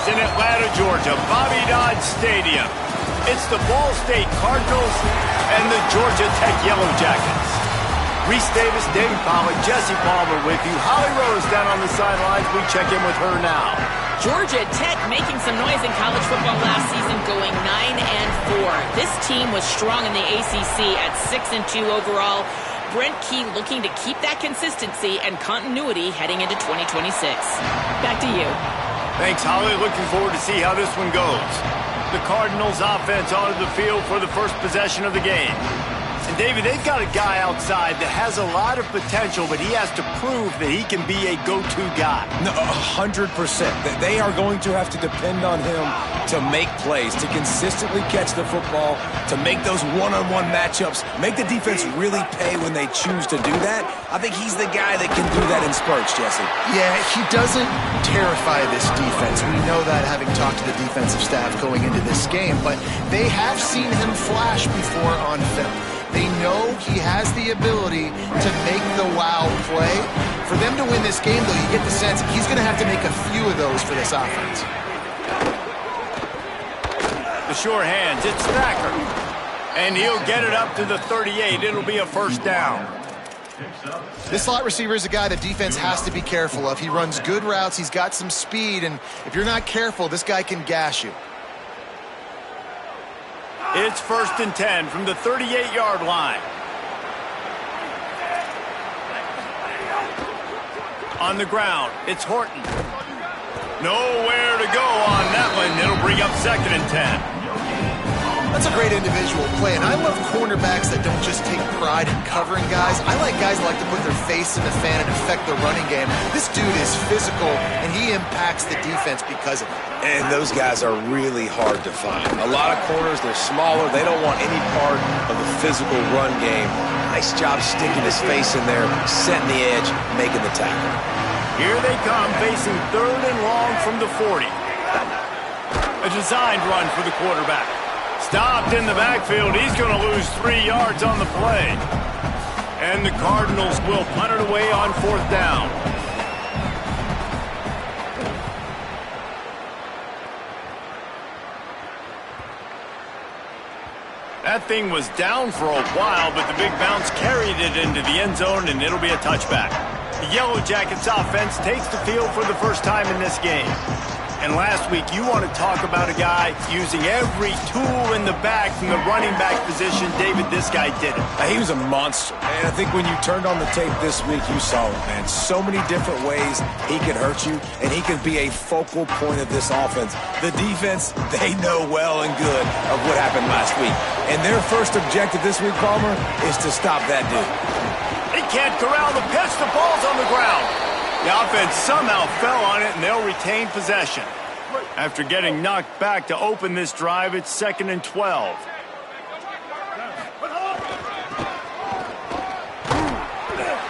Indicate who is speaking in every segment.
Speaker 1: in Atlanta, Georgia, Bobby Dodd Stadium. It's the Ball State Cardinals and the Georgia Tech Yellow Jackets. Reese Davis, David Pollack, Jesse Palmer with you. Holly Rose down on the sidelines. We check in with her now.
Speaker 2: Georgia Tech making some noise in college football last season, going 9-4. This team was strong in the ACC at 6-2 overall. Brent Key looking to keep that consistency and continuity heading into 2026. Back to you.
Speaker 1: Thanks, Holly. Looking forward to see how this one goes. The Cardinals offense onto the field for the first possession of the game. And David, they've got a guy outside that has a lot of potential, but he has to prove that he can be a go-to guy.
Speaker 3: No, 100%. They are going to have to depend on him to make plays, to consistently catch the football, to make those one-on-one matchups, make the defense really pay when they choose to do that. I think he's the guy that can do that in spurts, Jesse.
Speaker 4: Yeah, he doesn't terrify this defense. We know that having talked to the defensive staff going into this game, but they have seen him flash before on film. They know he has the ability to make the wow play. For them to win this game, though, you get the sense he's going to have to make a few of those for this offense.
Speaker 1: The sure hands, it's Thacker. And he'll get it up to the 38. It'll be a first down.
Speaker 4: This slot receiver is a guy the defense has to be careful of. He runs good routes, he's got some speed, and if you're not careful, this guy can gash you.
Speaker 1: It's 1st and 10 from the 38-yard line. On the ground, it's Horton. Nowhere to go on that one. It'll bring up 2nd and 10.
Speaker 4: That's a great individual play, and I love cornerbacks that don't just take pride in covering guys. I like guys that like to put their face in the fan and affect the running game. This dude is physical, and he impacts the defense because of it.
Speaker 3: And those guys are really hard to find. A lot of corners, they're smaller. They don't want any part of the physical run game. Nice job sticking his face in there, setting the edge, making the tackle.
Speaker 1: Here they come, facing 3rd and long from the 40. A designed run for the quarterback. Stopped in the backfield. He's going to lose 3 yards on the play. And the Cardinals will punt it away on 4th down. That thing was down for a while, but the big bounce carried it into the end zone, and it'll be a touchback. The Yellow Jackets offense takes the field for the first time in this game. And last week, you want to talk about a guy using every tool in the back from the running back position. David, this guy did it.
Speaker 3: He was a monster. And I think when you turned on the tape this week, you saw it, man. So many different ways he can hurt you, and he can be a focal point of this offense. The defense, they know well and good of what happened last week. And their first objective this week, Palmer, is to stop that dude.
Speaker 1: He can't corral the pitch. The ball's on the ground. The offense somehow fell on it, and they'll retain possession. After getting knocked back to open this drive, it's 2nd and 12.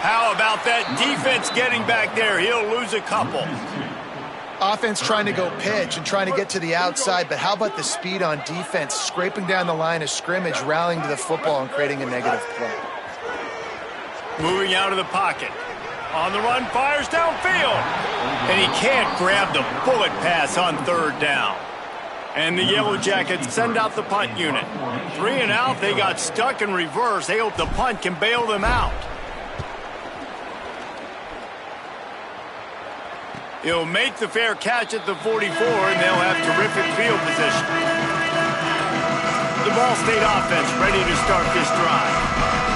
Speaker 1: How about that defense getting back there? He'll lose a couple.
Speaker 4: Offense trying to go pitch and trying to get to the outside, but how about the speed on defense, scraping down the line of scrimmage, rallying to the football and creating a negative play.
Speaker 1: Moving out of the pocket. On the run, fires downfield. And he can't grab the bullet pass on 3rd down. And the Yellow Jackets send out the punt unit. 3 and out, they got stuck in reverse. They hope the punt can bail them out. He'll make the fair catch at the 44, and they'll have terrific field position. The Ball State offense ready to start this drive.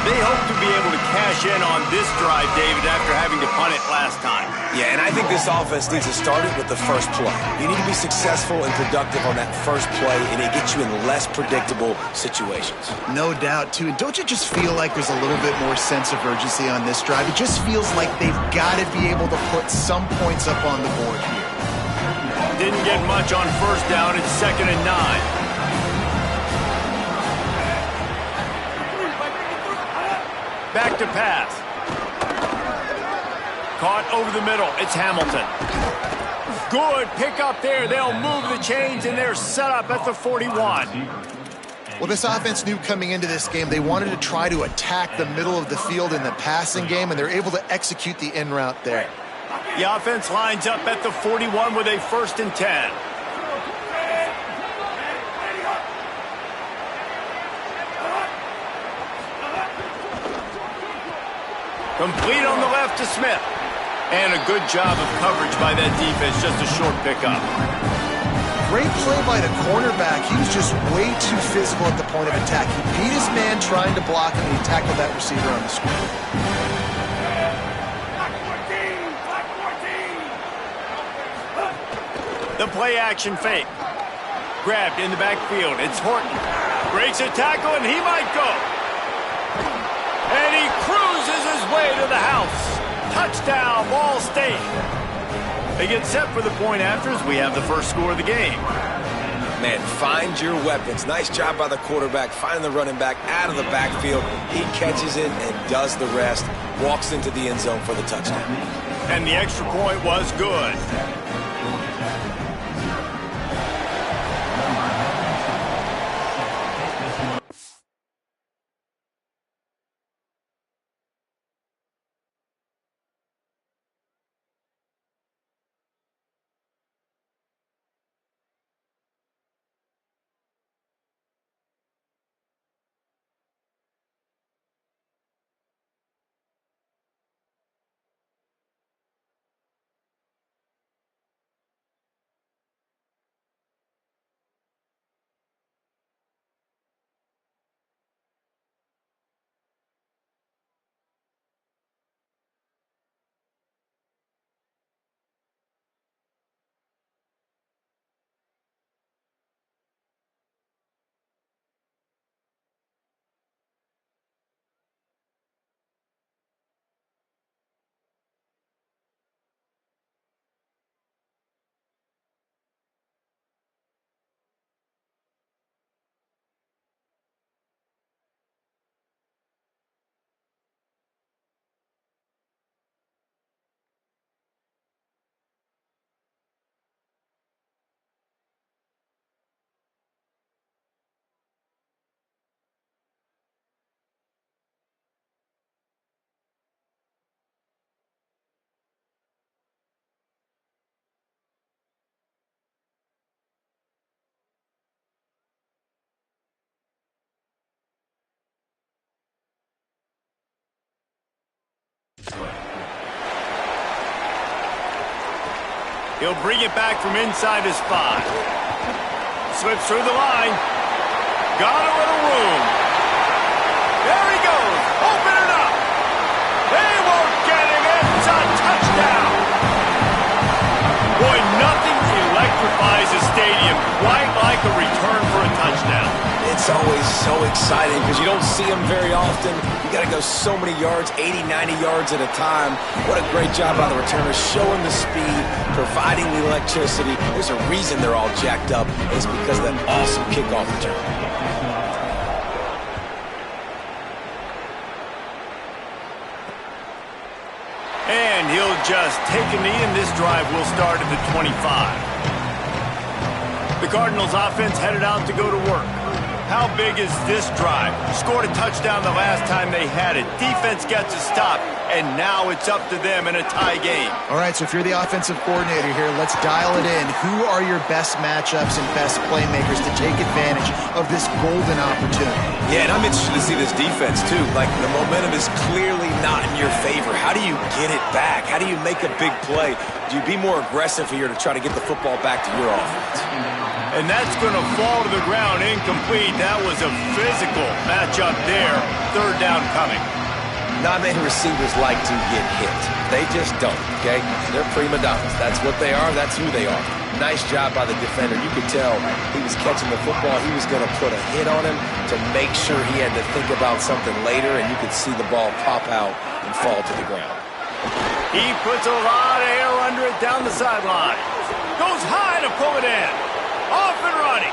Speaker 1: They hope to be able to cash in on this drive, David, after having to punt it last time.
Speaker 3: Yeah, and I think this offense needs to start it with the first play. You need to be successful and productive on that first play, and it gets you in less predictable situations.
Speaker 4: No doubt, too. And don't you just feel like there's a little bit more sense of urgency on this drive? It just feels like they've got to be able to put some points up on the board here.
Speaker 1: Didn't get much on 1st down. It's 2nd and 9. Back to pass. Caught over the middle. It's Hamilton. Good pick up there. They'll move the chains, and they're set up at the 41.
Speaker 4: Well, this offense knew coming into this game they wanted to try to attack the middle of the field in the passing game, and they're able to execute the in route there.
Speaker 1: The offense lines up at the 41 with a 1st and 10. Complete on the left to Smith. And a good job of coverage by that defense, just a short pickup.
Speaker 4: Great play by the cornerback. He was just way too physical at the point of attack. He beat his man trying to block him, and he tackled that receiver on the screen.
Speaker 1: The play action fake. Grabbed in the backfield. It's Horton. Breaks a tackle, and he might go. And he cruises his way to the house. Touchdown, Ball State. They get set for the point after as we have the first score of the game.
Speaker 3: Man, find your weapons. Nice job by the quarterback, finding the running back out of the backfield. He catches it and does the rest. Walks into the end zone for the touchdown.
Speaker 1: And the extra point was good. He'll bring it back from inside his 5. Slips through the line. Got a little room. There he goes. Open it up. They won't get him. It's a touchdown. Boy, nothing electrifies a stadium quite like a return for a touchdown.
Speaker 3: It's always so exciting because you don't see them very often. You got to go so many yards, 80, 90 yards at a time. What a great job by the returners, showing the speed, providing the electricity. There's a reason they're all jacked up. It's because of that awesome kickoff return.
Speaker 1: And he'll just take a knee, and this drive will start at the 25. The Cardinals offense headed out to go to work. How big is this drive? Scored a touchdown the last time they had it. Defense gets a stop, and now it's up to them in a tie game.
Speaker 4: All right, so if you're the offensive coordinator here, let's dial it in. Who are your best matchups and best playmakers to take advantage of this golden opportunity?
Speaker 3: Yeah, and I'm interested to see this defense, too. Like, the momentum is clearly not in your favor. How do you get it back? How do you make a big play? Do you be more aggressive here to try to get the football back to your offense?
Speaker 1: And that's going to fall to the ground incomplete. That was a physical matchup there. Third down coming.
Speaker 3: Not many receivers like to get hit. They just don't, okay? They're prima donnas. That's what they are. That's who they are. Nice job by the defender. You could tell he was catching the football. He was going to put a hit on him to make sure he had to think about something later, and you could see the ball pop out and fall to the ground.
Speaker 1: He puts a lot of air under it down the sideline. Goes high to pull it in. Off and running.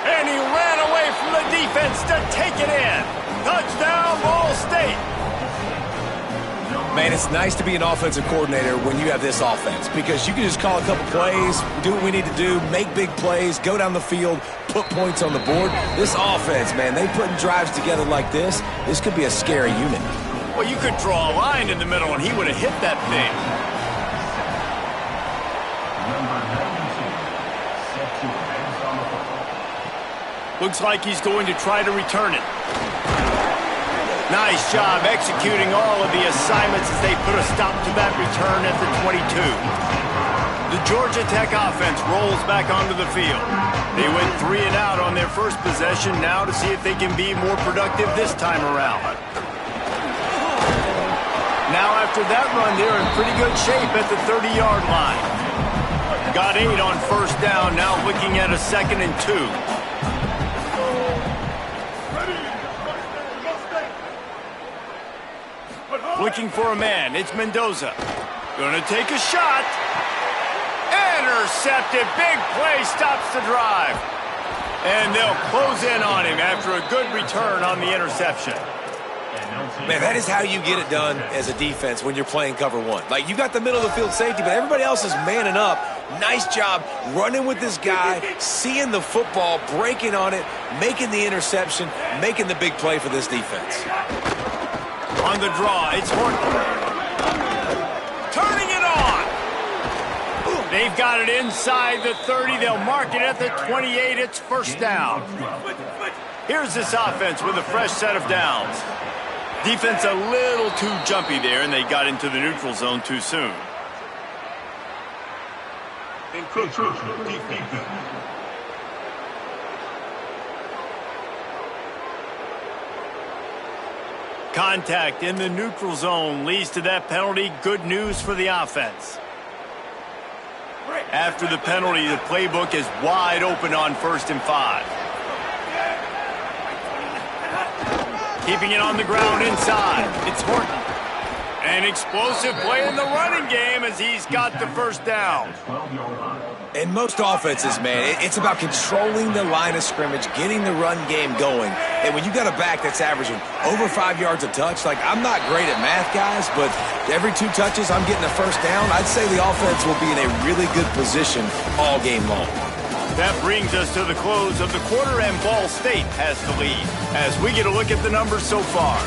Speaker 1: And he ran away from the defense to take it in. Touchdown, Ball State.
Speaker 3: Man, it's nice to be an offensive coordinator when you have this offense because you can just call a couple plays, do what we need to do, make big plays, go down the field, put points on the board. This offense, man, they putting drives together like this could be a scary unit.
Speaker 1: Well, you could draw a line in the middle and he would have hit that thing. Looks like he's going to try to return it. Nice job executing all of the assignments as they put a stop to that return at the 22. The Georgia Tech offense rolls back onto the field. They went 3 and out on their first possession, now to see if they can be more productive this time around. Now after that run, they're in pretty good shape at the 30-yard line. Got 8 on first down, now looking at a 2nd and 2. Looking for a man, it's Mendoza. Gonna take a shot. Intercepted, big play, stops the drive. And they'll close in on him after a good return on the interception.
Speaker 3: Man, that is how you get it done as a defense when you're playing cover one. Like, you got the middle of the field safety, but everybody else is manning up. Nice job running with this guy, seeing the football, breaking on it, making the interception, making the big play for this defense.
Speaker 1: On the draw, it's Horton. Turning it on. They've got it inside the 30. They'll mark it at the 28. It's first down. Here's this offense with a fresh set of downs. Defense a little too jumpy there, and they got into the neutral zone too soon. Contact in the neutral zone leads to that penalty. Good news for the offense. After the penalty, the playbook is wide open on 1st and 5. Keeping it on the ground inside. It's Horton. An explosive play in the running game as he's got the first down.
Speaker 3: In most offenses, man, it's about controlling the line of scrimmage, getting the run game going. And when you got a back that's averaging over 5 yards a touch, like, I'm not great at math, guys, but every 2 touches I'm getting a first down, I'd say the offense will be in a really good position all game long.
Speaker 1: That brings us to the close of the quarter, and Ball State has the lead as we get a look at the numbers so far.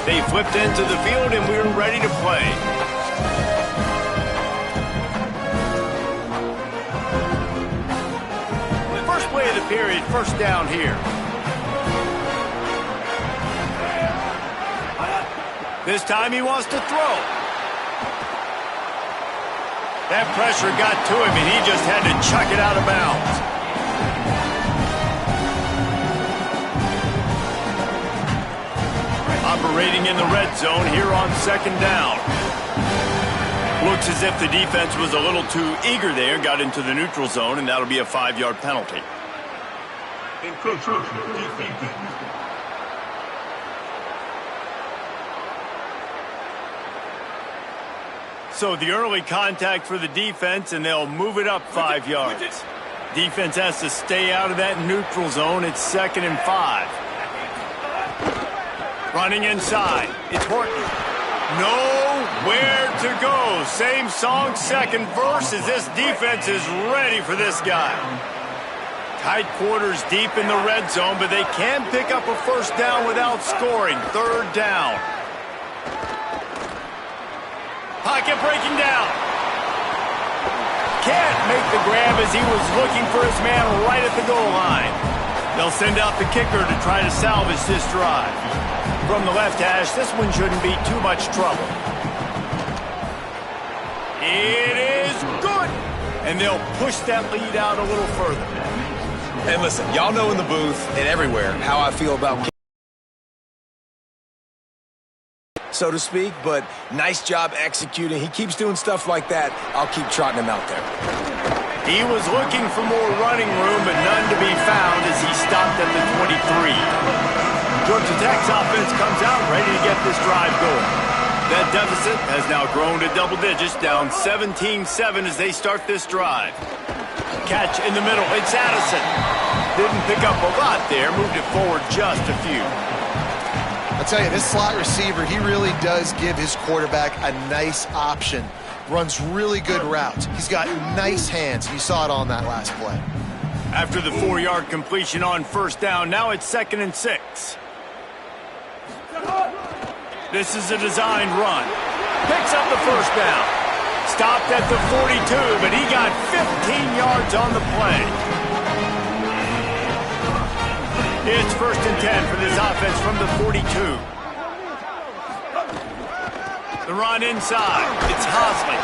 Speaker 1: They flipped into the field, and we're ready to play. First play of the period, first down here. This time he wants to throw. That pressure got to him, and he just had to chuck it out of bounds. Operating in the red zone here on 2nd down. Looks as if the defense was a little too eager there, got into the neutral zone, and that'll be a 5-yard penalty. So the early contact for the defense, and they'll move it up 5 yards. Defense has to stay out of that neutral zone. It's 2nd and 5. Running inside. It's Horton. Nowhere to go. Same song, second verse, as this defense is ready for this guy. Tight quarters deep in the red zone, but they can pick up a first down without scoring. 3rd down. Pocket breaking down. Can't make the grab as he was looking for his man right at the goal line. They'll send out the kicker to try to salvage this drive. From the left hash, this one shouldn't be too much trouble. It is good. And they'll push that lead out a little further.
Speaker 3: And listen, y'all know in the booth and everywhere how I feel about so to speak, but nice job executing. He keeps doing stuff like that. I'll keep trotting him out there.
Speaker 1: He was looking for more running room, but none to be found as he stopped at the 23. Georgia Tech's offense comes out ready to get this drive going. That deficit has now grown to double digits, down 17-7 as they start this drive. Catch in the middle, it's Addison. Didn't pick up a lot there, moved it forward just a few.
Speaker 4: I'll tell you, this slot receiver, he really does give his quarterback a nice option. Runs really good routes. He's got nice hands. You saw it on that last play.
Speaker 1: After the 4-yard completion on first down, now it's 2nd and 6. This is a designed run. Picks up the first down. Stopped at the 42, but he got 15 yards on the play. It's 1st and 10 for this offense from the 42. The run inside. It's Hosley.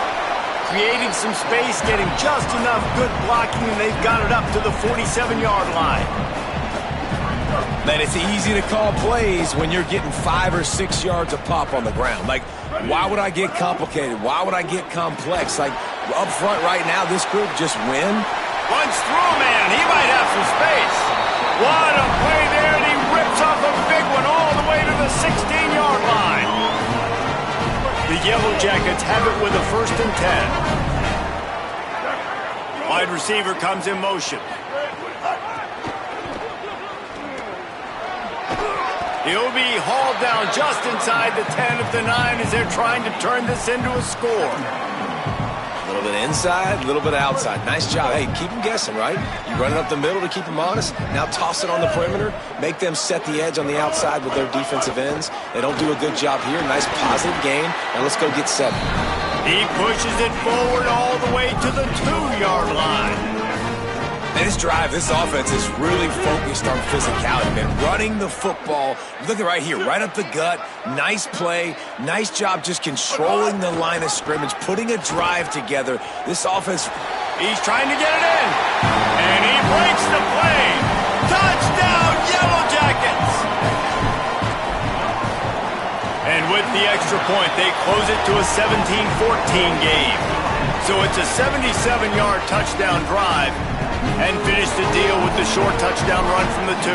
Speaker 1: Creating some space, getting just enough good blocking, and they've got it up to the 47-yard line.
Speaker 3: Man, it's easy to call plays when you're getting 5 or 6 yards of pop on the ground. Like, why would I get complicated? Why would I get complex? Like, up front right now, this group just win.
Speaker 1: Runs through, man. He might have some space. What a play there, and he rips off a big one all the way to the 16-yard line. The Yellow Jackets have it with a 1st and 10. Wide receiver comes in motion. He'll be hauled down just inside the 10 of the 9 as they're trying to turn this into a score.
Speaker 3: A little bit inside, a little bit outside. Nice job. Hey, keep them guessing, right? You run it up the middle to keep them honest. Now toss it on the perimeter. Make them set the edge on the outside with their defensive ends. They don't do a good job here. Nice positive gain. Now let's go get 7.
Speaker 1: He pushes it forward all the way to the 2-yard line.
Speaker 3: And this drive, this offense is really focused on physicality, man. Running the football. Look at right here, right up the gut. Nice play. Nice job just controlling the line of scrimmage, putting a drive together. This offense,
Speaker 1: he's trying to get it in. And he breaks the play. Touchdown, Yellow Jackets. And with the extra point, they close it to a 17-14 game. So it's a 77-yard touchdown drive. And finish the deal with the short touchdown run from the 2.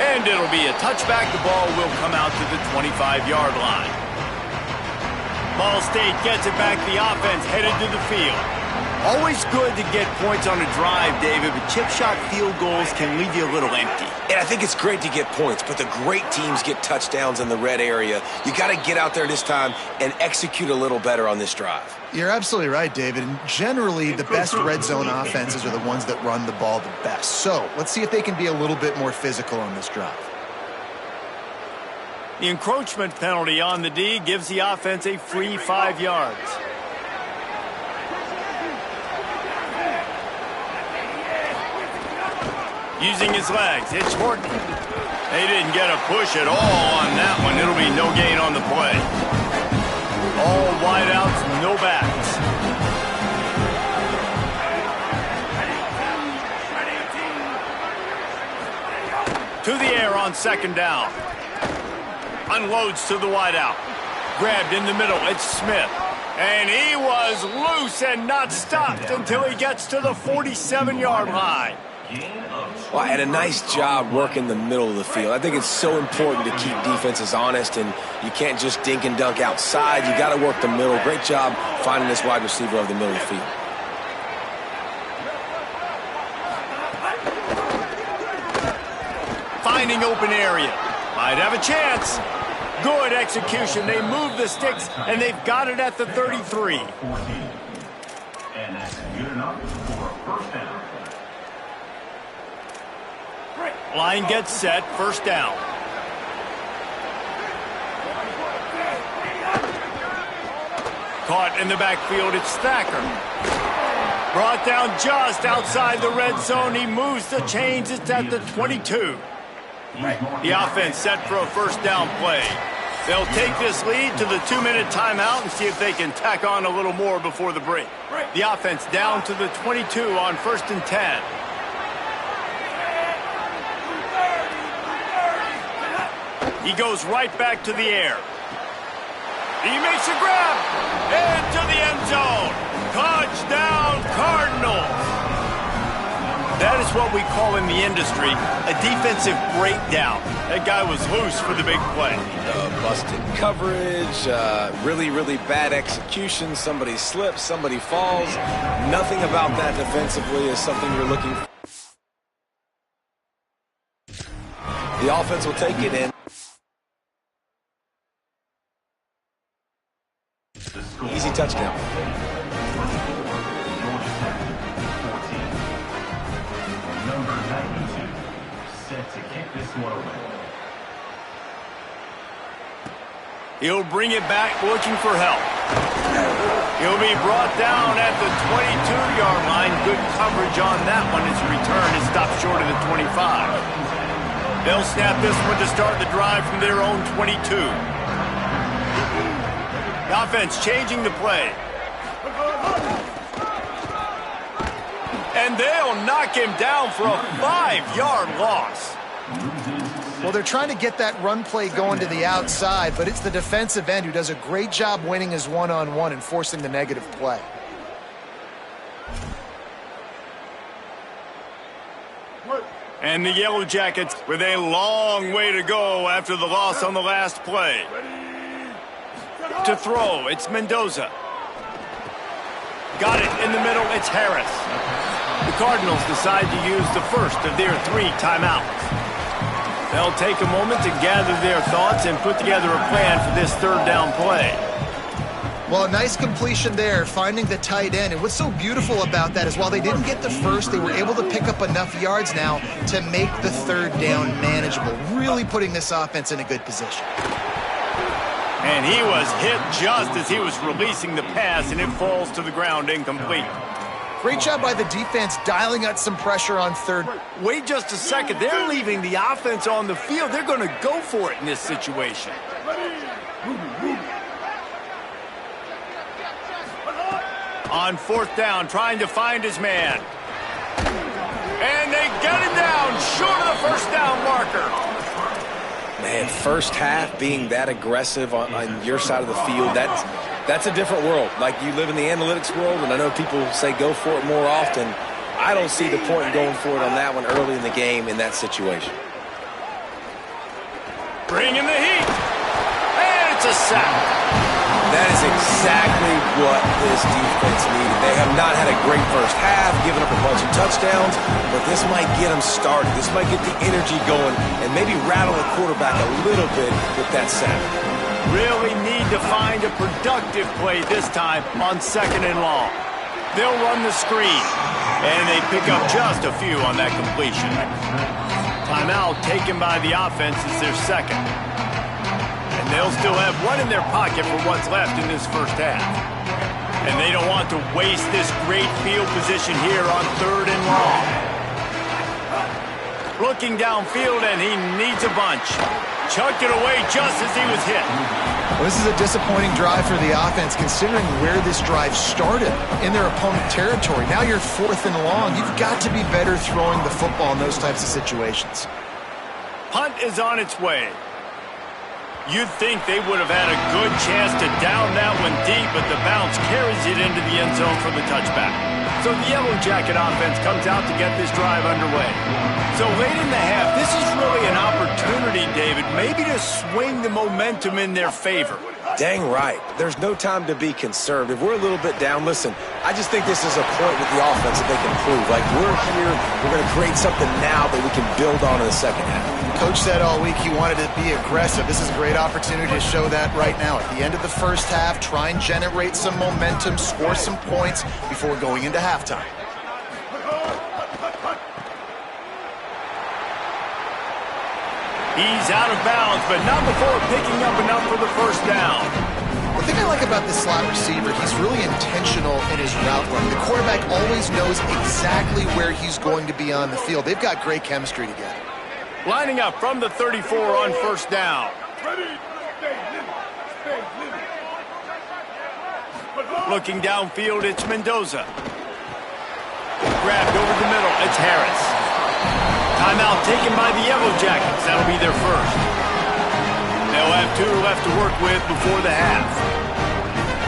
Speaker 1: And it'll be a touchback. The ball will come out to the 25-yard line. Ball State gets it back. The offense headed to the field. Always good to get points on a drive, David, but chip shot field goals can leave you a little empty.
Speaker 3: And I think it's great to get points, but the great teams get touchdowns in the red area. You got to get out there this time and execute a little better on this drive.
Speaker 4: You're absolutely right, David. And generally, the best red zone offenses are the ones that run the ball the best. So let's see if they can be a little bit more physical on this drive.
Speaker 1: The encroachment penalty on the D gives the offense a free 5 yards. Using his legs, it's Horton. They didn't get a push at all on that one. It'll be no gain on the play. All wideouts, no backs. To the air on 2nd down. Unloads to the wideout. Grabbed in the middle, it's Smith. And he was loose and not stopped until he gets to the 47-yard line.
Speaker 3: Well, and a nice job working the middle of the field. I think it's so important to keep defenses honest, and you can't just dink and dunk outside. You got to work the middle. Great job finding this wide receiver over the middle of the field.
Speaker 1: Finding open area. Might have a chance. Good execution. They move the sticks, and they've got it at the 33.
Speaker 5: And that's good enough for a 1st down.
Speaker 1: Line gets set, 1st down. Caught in the backfield, it's Thacker. Brought down just outside the red zone. He moves the chains, it's at the 22. The offense set for a 1st down play. They'll take this lead to the 2-minute timeout and see if they can tack on a little more before the break. The offense down to the 22 on 1st and 10. He goes right back to the air. He makes a grab into the end zone. Touchdown, Cardinals. That is what we call in the industry a defensive breakdown. That guy was loose for the big play.
Speaker 3: Busted coverage, really, really bad execution. Somebody slips, somebody falls. Nothing about that defensively is something you're looking for. The offense will take it in. Easy touchdown.
Speaker 5: Number 92, set to kick this one away.
Speaker 1: He'll bring it back looking for help. He'll be brought down at the 22-yard line. Good coverage on that one. His return is stopped short of the 25. They'll snap this one to start the drive from their own 22. The offense changing the play. And they'll knock him down for a 5-yard loss.
Speaker 4: Well, they're trying to get that run play going to the outside, but it's the defensive end who does a great job winning his one-on-one and forcing the negative play.
Speaker 1: And the Yellow Jackets with a long way to go after the loss on the last play. To throw, it's Mendoza. Got it in the middle, it's Harris. The Cardinals decide to use the first of their 3 timeouts. They'll take a moment to gather their thoughts and put together a plan for this third down play.
Speaker 4: Well, a nice completion there, finding the tight end. And what's so beautiful about that is while they didn't get the first, they were able to pick up enough yards now to make the third down manageable, really putting this offense in a good position.
Speaker 1: And he was hit just as he was releasing the pass, and it falls to the ground incomplete.
Speaker 4: Great job by the defense dialing out some pressure on third.
Speaker 1: Wait just a second. They're leaving the offense on the field. They're going to go for it in this situation. On fourth down, trying to find his man. And they get him down short of the first down marker.
Speaker 3: Man, first half being that aggressive on your side of the field, that's a different world. Like, you live in the analytics world, and I know people say go for it more often. I don't see the point in going for it on that one early in the game in that situation.
Speaker 1: Bringing the heat. And it's a sack.
Speaker 3: That is exactly what this defense needed. They have not had a great first half, giving up a bunch of touchdowns, but this might get them started. This might get the energy going and maybe rattle the quarterback a little bit with that sack.
Speaker 1: Really need to find a productive play this time on 2nd and long. They'll run the screen, and they pick up just a few on that completion. Timeout taken by the offense is their second. And they'll still have one in their pocket for what's left in this first half. And they don't want to waste this great field position here on 3rd and long. Looking downfield, and he needs a bunch. Chucked it away just as he was hit.
Speaker 4: Well, this is a disappointing drive for the offense, considering where this drive started, in their opponent territory. Now you're 4th and long. You've got to be better throwing the football in those types of situations.
Speaker 1: Punt is on its way. You'd think they would have had a good chance to down that one deep, but the bounce carries it into the end zone for the touchback. So the Yellow Jacket offense comes out to get this drive underway. So late in the half, this is really an opportunity, David, maybe to swing the momentum in their favor.
Speaker 3: Dang right. There's no time to be conservative. We're a little bit down. Listen, I just think this is a point with the offense that they can prove. Like, we're here, we're going to create something now that we can build on in the second half.
Speaker 4: Coach said all week he wanted to be aggressive. This is a great opportunity to show that right now. At the end of the first half, try and generate some momentum, score some points before going into halftime.
Speaker 1: He's out of bounds, but not before picking up enough for the first down.
Speaker 4: The thing I like about this slot receiver, he's really intentional in his route run. The quarterback always knows exactly where he's going to be on the field. They've got great chemistry together.
Speaker 1: Lining up from the 34 on first down. Looking downfield, it's Mendoza. Grabbed over the middle, it's Harris. Timeout taken by the Yellow Jackets. That'll be their first. They'll have 2 left to work with before the half.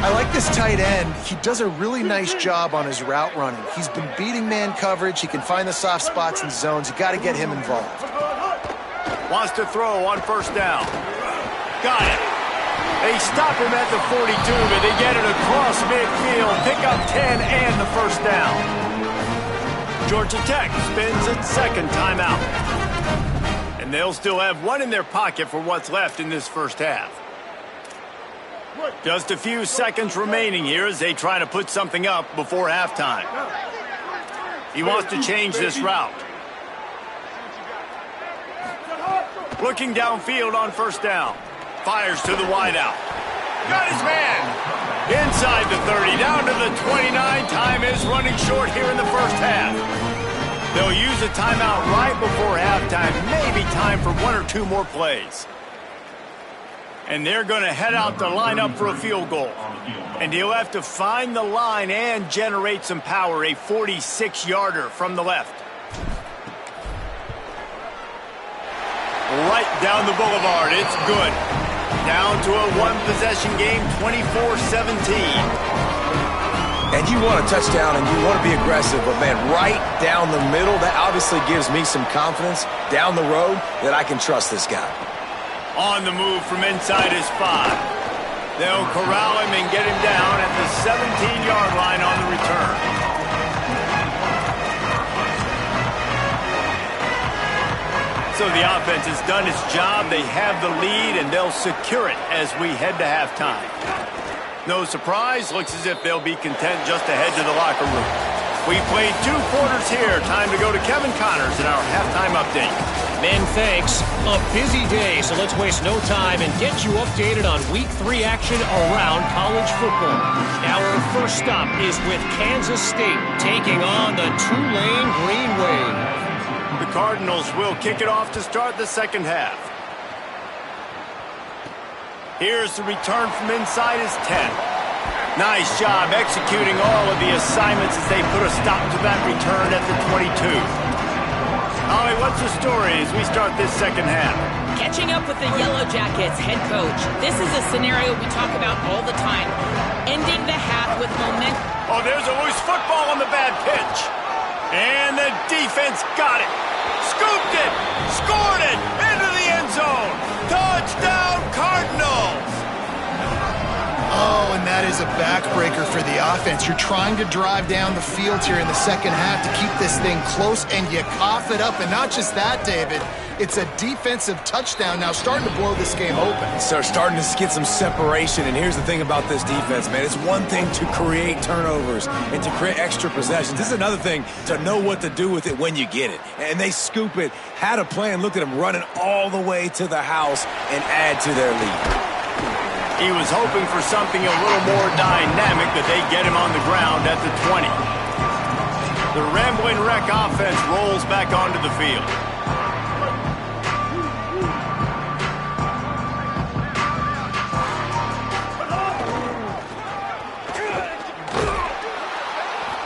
Speaker 4: I like this tight end. He does a really nice job on his route running. He's been beating man coverage. He can find the soft spots and zones. You got to get him involved.
Speaker 1: Wants to throw on first down. Got it. They stop him at the 42, but they get it across midfield. Pick up 10 and the first down. Georgia Tech spins its second timeout. And they'll still have one in their pocket for what's left in this first half. Just a few seconds remaining here as they try to put something up before halftime. He wants to change this route. Looking downfield on first down. Fires to the wideout. Got his man. Inside the 30, down to the 29. Time is running short here in the first half. They'll use a timeout right before halftime. Maybe time for one or two more plays. And they're going to head out to line up for a field goal. And he'll have to find the line and generate some power. A 46-yarder from the left. Right down the boulevard. It's good. Down to a one-possession game, 24-17.
Speaker 3: And you want a touchdown and you want to be aggressive, but, man, right down the middle, that obviously gives me some confidence down the road that I can trust this guy.
Speaker 1: On the move from inside his 5. They'll corral him and get him down at the 17-yard line on the return. So the offense has done its job. They have the lead, and they'll secure it as we head to halftime. No surprise. Looks as if they'll be content just to head to the locker room. We played 2 quarters here. Time to go to Kevin Connors in our halftime update.
Speaker 6: Men, thanks. A busy day, so let's waste no time and get you updated on Week 3 action around college football. Our first stop is with Kansas State taking on the Tulane Green Wave.
Speaker 1: The Cardinals will kick it off to start the second half. Here's the return from inside his 10. Nice job executing all of the assignments as they put a stop to that return at the 22. Holly, what's the story as we start this second half?
Speaker 2: Catching up with the Yellow Jackets head coach. This is a scenario we talk about all the time. Ending the half with momentum.
Speaker 1: Oh, there's a loose football on the bad pitch. And the defense got it. Scooped it. Scored it. Into the end zone. Touchdown, Cardinals.
Speaker 4: Oh, and that is a backbreaker for the offense. You're trying to drive down the field here in the second half to keep this thing close, and you cough it up. And not just that, David. It's a defensive touchdown now, starting to blow this game open.
Speaker 3: So starting to get some separation, and here's the thing about this defense, man. It's one thing to create turnovers and to create extra possessions. This is another thing to know what to do with it when you get it. And they scoop it, had a plan, look at them running all the way to the house and add to their lead.
Speaker 1: He was hoping for something a little more dynamic, but they get him on the ground at the 20. The Rambling Wreck offense rolls back onto the field.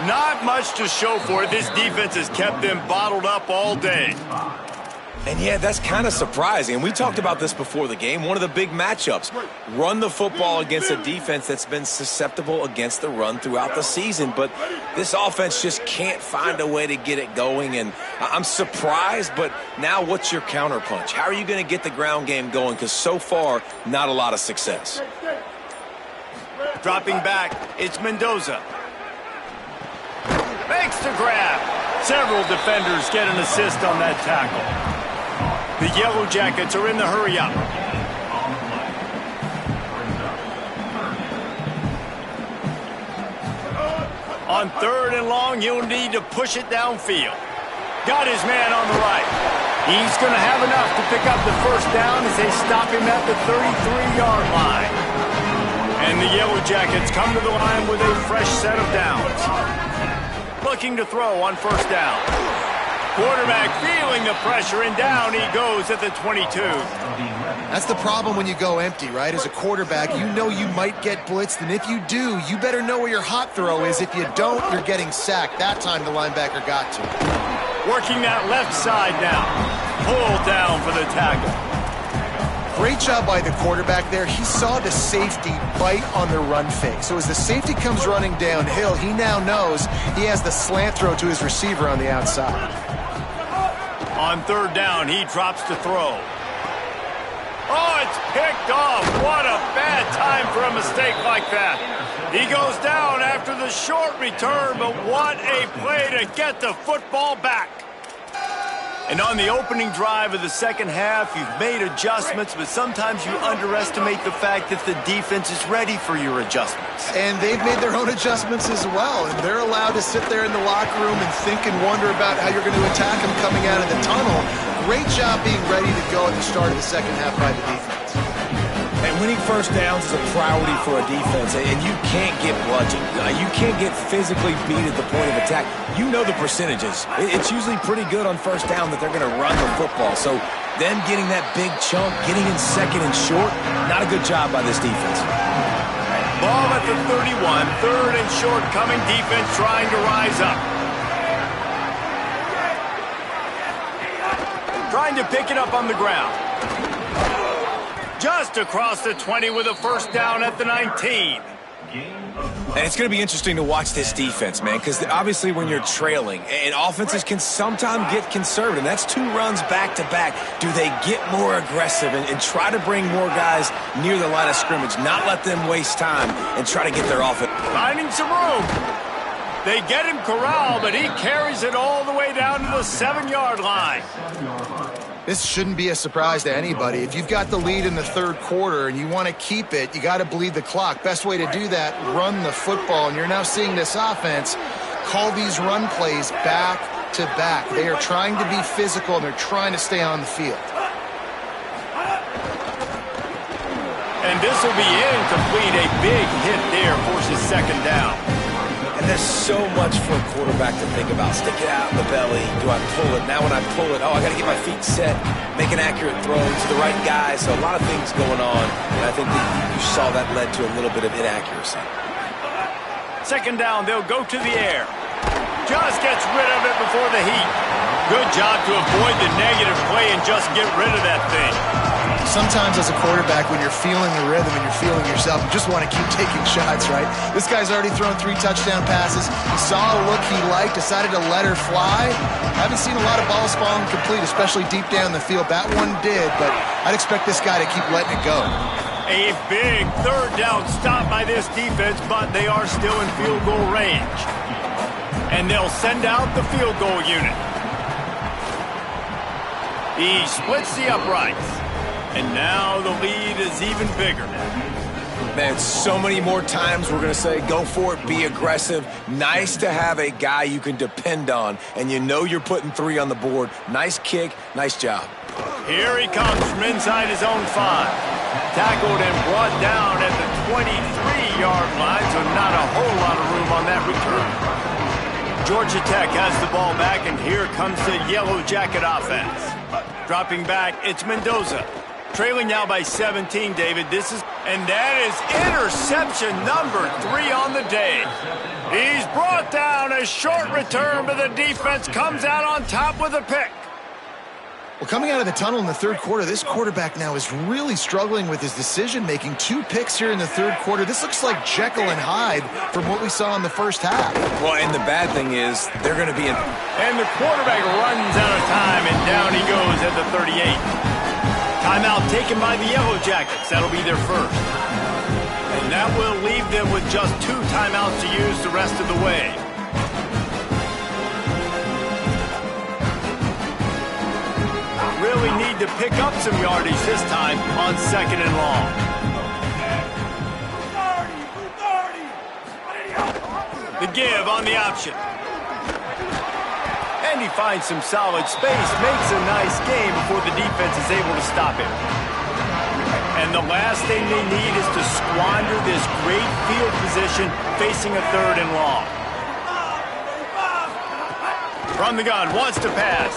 Speaker 1: Not much to show for it. This defense has kept them bottled up all day.
Speaker 3: And yeah, that's kind of surprising. And we talked about this before the game. One of the big matchups. Run the football against a defense that's been susceptible against the run throughout the season. But this offense just can't find a way to get it going. And I'm surprised, but now what's your counterpunch? How are you going to get the ground game going? Because so far, not a lot of success.
Speaker 1: Dropping back, it's Mendoza. Makes the grab. Several defenders get an assist on that tackle. The Yellow Jackets are in the hurry-up. On 3rd and long, he'll need to push it downfield. Got his man on the right. He's going to have enough to pick up the first down as they stop him at the 33-yard line. And the Yellow Jackets come to the line with a fresh set of downs. Looking to throw on first down. Quarterback feeling the pressure, and down he goes at the 22.
Speaker 4: That's the problem when you go empty, right? As a quarterback, you know you might get blitzed, and if you do, you better know where your hot throw is. If you don't, you're getting sacked. That time the linebacker got to.
Speaker 1: Working that left side now. Pulled down for the tackle.
Speaker 4: Great job by the quarterback there. He saw the safety bite on the run fake. So as the safety comes running downhill, he now knows he has the slant throw to his receiver on the outside.
Speaker 1: On 3rd down, he drops to throw. Oh, it's picked off. What a bad time for a mistake like that. He goes down after the short return, but what a play to get the football back. And on the opening drive of the second half, you've made adjustments, but sometimes you underestimate the fact that the defense is ready for your adjustments.
Speaker 4: And they've made their own adjustments as well. And they're allowed to sit there in the locker room and think and wonder about how you're going to attack them coming out of the tunnel. Great job being ready to go at the start of the second half by the defense.
Speaker 3: And winning first downs is a priority for a defense, and you can't get bludgeoned. You can't get physically beat at the point of attack. You know the percentages. It's usually pretty good on first down that they're going to run the football. So them getting that big chunk, getting in second and short, not a good job by this defense.
Speaker 1: Ball at the 31, third and short coming, defense trying to rise up. Trying to pick it up on the ground. Just across the 20 with a first down at the 19.
Speaker 3: And it's going to be interesting to watch this defense, man, because obviously when you're trailing, and offenses can sometimes get conservative. That's 2 runs back-to-back. Do they get more aggressive and try to bring more guys near the line of scrimmage, not let them waste time and try to get their offense?
Speaker 1: Finding some room. They get him corralled, but he carries it all the way down to the 7-yard line.
Speaker 4: This shouldn't be a surprise to anybody. If you've got the lead in the third quarter and you want to keep it, you got to bleed the clock. Best way to do that, run the football. And you're now seeing this offense call these run plays back to back. They are trying to be physical, and they're trying to stay on the field.
Speaker 1: And this will be incomplete. A big hit there forces second down.
Speaker 3: And there's so much for a quarterback to think about. Stick it out in the belly. Do I pull it? Now when I pull it, I got to get my feet set, make an accurate throw to the right guy. So a lot of things going on. And I think that you saw that led to a little bit of inaccuracy.
Speaker 1: Second down, they'll go to the air. Just gets rid of it before the heat. Good job to avoid the negative play and just get rid of that thing.
Speaker 4: Sometimes as a quarterback, when you're feeling the rhythm and you're feeling yourself, you just want to keep taking shots, right? This guy's already thrown 3 touchdown passes. He saw a look he liked, decided to let her fly. Haven't seen a lot of balls falling complete, especially deep down the field. That one did, but I'd expect this guy to keep letting it go.
Speaker 1: A big third down stop by this defense, but they are still in field goal range. And they'll send out the field goal unit. He splits the uprights. And now the lead is even bigger.
Speaker 3: Man, so many more times we're going to say, go for it, be aggressive. Nice to have a guy you can depend on, and you know you're putting 3 on the board. Nice kick, nice job.
Speaker 1: Here he comes from inside his own 5. Tackled and brought down at the 23-yard line, so not a whole lot of room on that return. Georgia Tech has the ball back, and here comes the Yellow Jacket offense. Dropping back, it's Mendoza. Trailing now by 17, David. And that is interception number 3 on the day. He's brought down, a short return, but the defense comes out on top with a pick.
Speaker 4: Well, coming out of the tunnel in the third quarter, this quarterback now is really struggling with his decision-making. 2 picks here in the third quarter. This looks like Jekyll and Hyde from what we saw in the first half.
Speaker 3: Well, and the bad thing is they're going to be in.
Speaker 1: And the quarterback runs out of time, and down he goes at the 38. Timeout taken by the Yellow Jackets. That'll be their first. And that will leave them with just 2 timeouts to use the rest of the way. Really need to pick up some yardage this time on second and long. The give on the option. And he finds some solid space, makes a nice game before the defense is able to stop him. And the last thing they need is to squander this great field position facing a third and long. From the gun, wants to pass.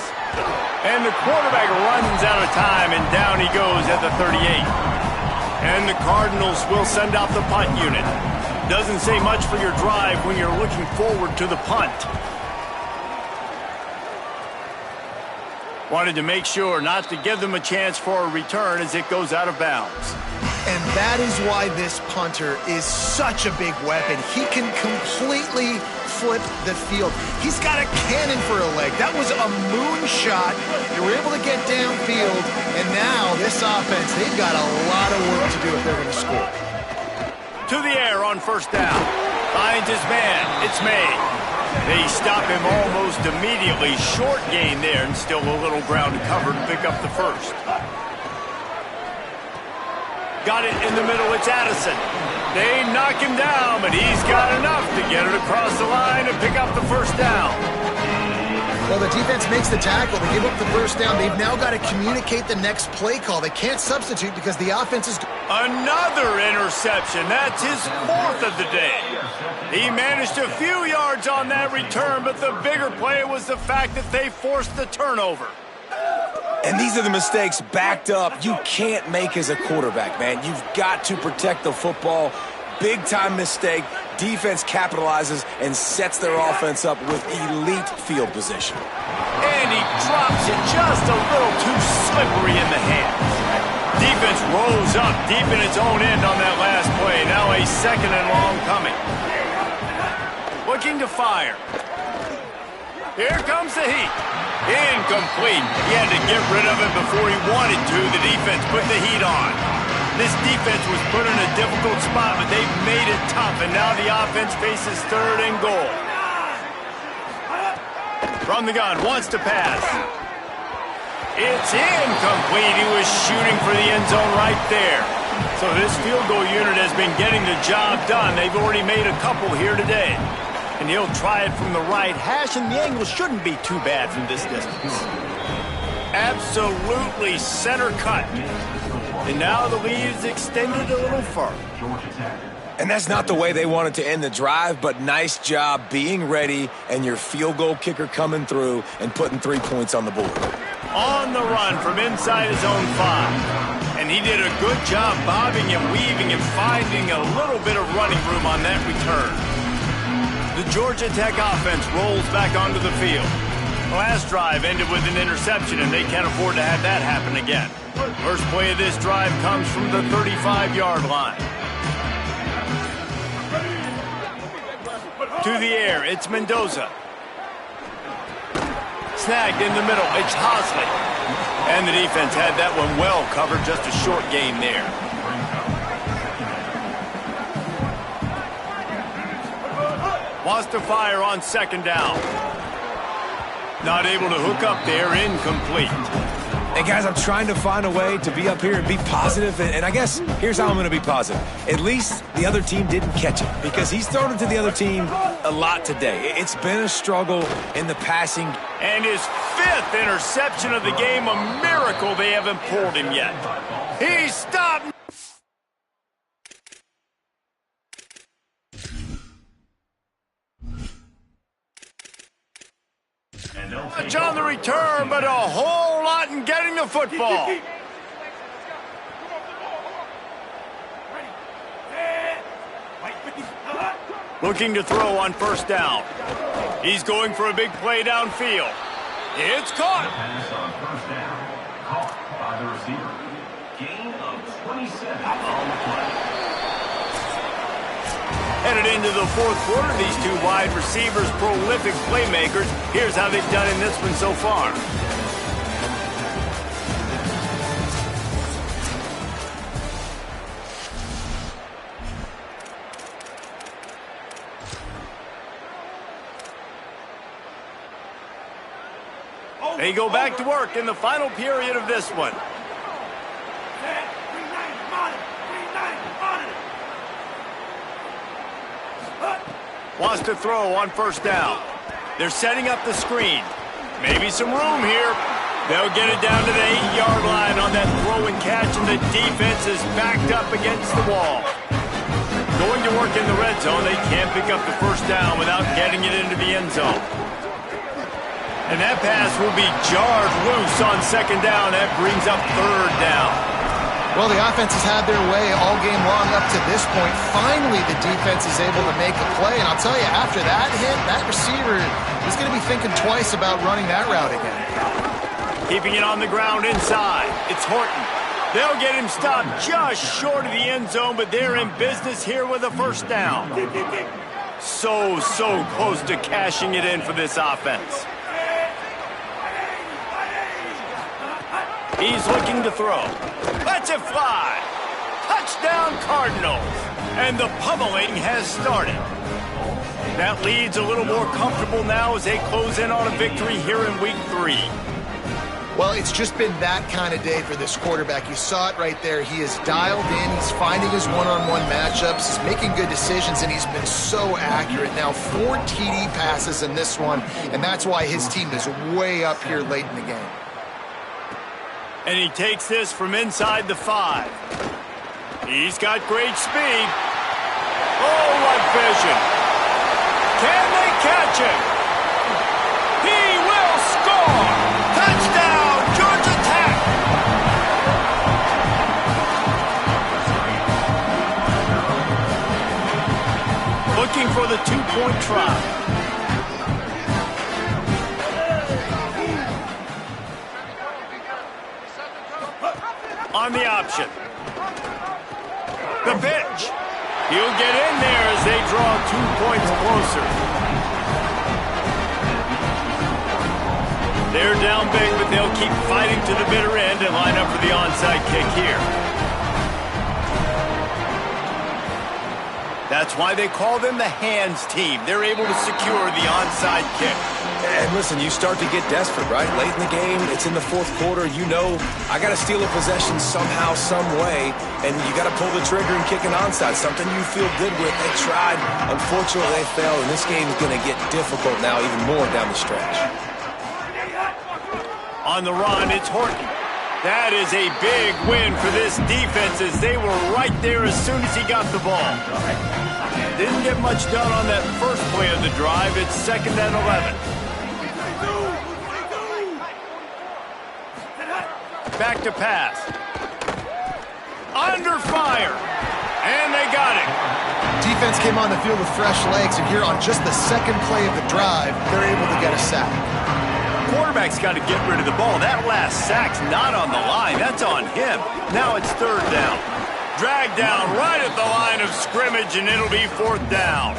Speaker 1: And the quarterback runs out of time, and down he goes at the 38. And the Cardinals will send out the punt unit. Doesn't say much for your drive when you're looking forward to the punt. Wanted to make sure not to give them a chance for a return as it goes out of bounds.
Speaker 4: And that is why this punter is such a big weapon. He can completely flip the field. He's got a cannon for a leg. That was a moonshot. They were able to get downfield, and now this offense, they've got a lot of work to do if they're going to score.
Speaker 1: To the air on first down. Finds his man. It's May. They stop him almost immediately. Short gain there, and still a little ground to cover to pick up the first. Got it in the middle. It's Addison. They knock him down, but he's got enough to get it across the line and pick up the first down.
Speaker 4: Well, the defense makes the tackle. They give up the first down. They've now got to communicate the next play call. They can't substitute because the offense is...
Speaker 1: Another interception. That's his 4th of the day. He managed a few yards on that return, but the bigger play was the fact that they forced the turnover.
Speaker 3: And these are the mistakes backed up you can't make as a quarterback, man. You've got to protect the football. Big-time mistake. Defense capitalizes and sets their offense up with elite field position.
Speaker 1: And he drops it just a little too slippery in the hands. Defense rolls up deep in its own end on that last play. Now a 2nd and long coming. Looking to fire. Here comes the heat. Incomplete. He had to get rid of it before he wanted to. The defense put the heat on. This defense was put in a difficult spot, but they've made it tough, and now the offense faces 3rd and goal. From the gun, wants to pass. It's incomplete. He was shooting for the end zone right there. So this field goal unit has been getting the job done. They've already made a couple here today. And he'll try it from the right hash, and the angle shouldn't be too bad from this distance. Absolutely center cut. And now the lead is extended a little further.
Speaker 3: And that's not the way they wanted to end the drive, but nice job being ready and your field goal kicker coming through and putting 3 points on the board.
Speaker 1: On the run from inside his own 5. And he did a good job bobbing and weaving and finding a little bit of running room on that return. The Georgia Tech offense rolls back onto the field. The last drive ended with an interception, and they can't afford to have that happen again. First play of this drive comes from the 35-yard line. To the air, it's Mendoza. Snagged in the middle, it's Hosley. And the defense had that one well covered, just a short gain there. Wants to fire on 2nd down. Not able to hook up there, incomplete.
Speaker 3: And guys, I'm trying to find a way to be up here and be positive, and I guess here's how I'm going to be positive. At least the other team didn't catch it, because he's thrown it to the other team a lot today. It's been a struggle in the passing.
Speaker 1: And his 5th interception of the game, a miracle they haven't pulled him yet. He stopped. Much on the return, but a whole lot in getting the football. Looking to throw on 1st down. He's going for a big play downfield. It's caught.
Speaker 5: Pass on 1st down. Caught by the receiver. Gain of 27 on the play.
Speaker 1: Headed into the 4th quarter, these 2 wide receivers, prolific playmakers. Here's how they've done in this one so far. They go back to work in the final period of this one. Wants to throw on 1st down. They're setting up the screen. Maybe some room here. They'll get it down to the 8-yard line on that throw and catch, and the defense is backed up against the wall. Going to work in the red zone. They can't pick up the 1st down without getting it into the end zone. And that pass will be jarred loose on 2nd down. That brings up 3rd down.
Speaker 4: Well, the offense has had their way all game long up to this point. Finally, the defense is able to make a play. And I'll tell you, after that hit, that receiver is going to be thinking twice about running that route again.
Speaker 1: Keeping it on the ground inside. It's Horton. They'll get him stopped just short of the end zone, but they're in business here with a 1st down. So close to cashing it in for this offense. He's looking to throw. Lets it fly. Touchdown Cardinals. And the pummeling has started. That lead's a little more comfortable now as they close in on a victory here in Week 3.
Speaker 4: Well, it's just been that kind of day for this quarterback. You saw it right there. He is dialed in. He's finding his one-on-one matchups. He's making good decisions, and he's been so accurate. Now, 4 TD passes in this one, and that's why his team is way up here late in the game.
Speaker 1: And he takes this from inside the 5. He's got great speed. Oh, what vision. Can they catch him? He will score! Touchdown, Georgia Tech! Looking for the 2-point try. On the option. The pitch. He'll get in there as they draw 2 points closer. They're down big, but they'll keep fighting to the bitter end and line up for the onside kick here. That's why they call them the hands team. They're able to secure the onside kick.
Speaker 3: And listen, you start to get desperate, right? Late in the game, it's in the 4th quarter. You know, I got to steal a possession somehow, some way, and you got to pull the trigger and kick an onside, something you feel good with. They tried. Unfortunately, they failed, and this game is going to get difficult now, even more down the stretch.
Speaker 1: On the run, it's Horton. That is a big win for this defense as they were right there as soon as he got the ball. Didn't get much done on that first play of the drive. It's 2nd and 11. Back to pass. Under fire. And they got it.
Speaker 4: Defense came on the field with fresh legs, and here on just the 2nd play of the drive, they're able to get a sack.
Speaker 1: Quarterback's got to get rid of the ball. That last sack's not on the line. That's on him. Now it's 3rd down. Dragged down right at the line of scrimmage, and it'll be 4th down.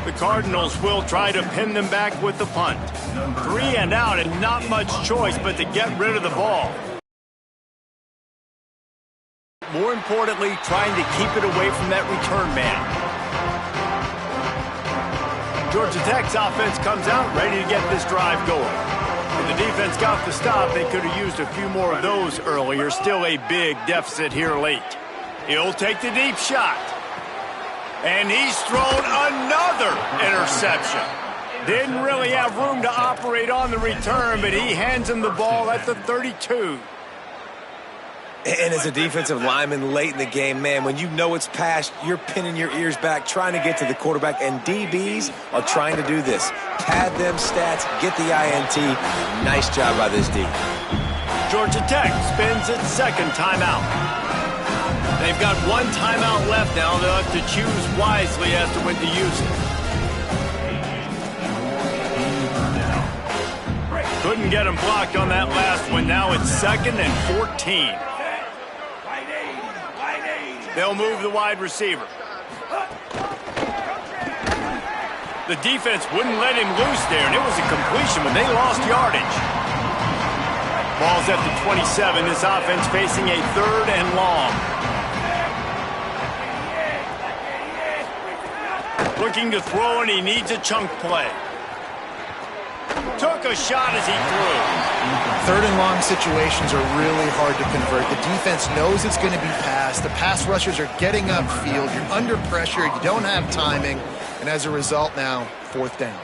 Speaker 1: The Cardinals will try to pin them back with the punt. 3 and out, and not much choice but to get rid of the ball. More importantly, trying to keep it away from that return man. Georgia Tech's offense comes out ready to get this drive going. If the defense got the stop, they could have used a few more of those earlier. Still a big deficit here late. He'll take the deep shot. And he's thrown another interception. Didn't really have room to operate on the return, but he hands him the ball at the 32.
Speaker 3: And as a defensive lineman late in the game, man, when you know it's past, you're pinning your ears back, trying to get to the quarterback, and DBs are trying to do this. Pad them stats, get the INT. Nice job by this D.
Speaker 1: Georgia Tech spins its 2nd timeout. They've got 1 timeout left now. They'll have to choose wisely as to when to use it. Couldn't get him blocked on that last one. Now it's 2nd and 14. They'll move the wide receiver. The defense wouldn't let him loose there, and it was a completion when they lost yardage. Ball's at the 27. This offense facing a 3rd and long. Looking to throw, and he needs a chunk play. Took a shot as he threw.
Speaker 4: 3rd and long situations are really hard to convert. The defense knows it's going to be passed. The pass rushers are getting upfield. You're under pressure. You don't have timing. And as a result now, 4th down.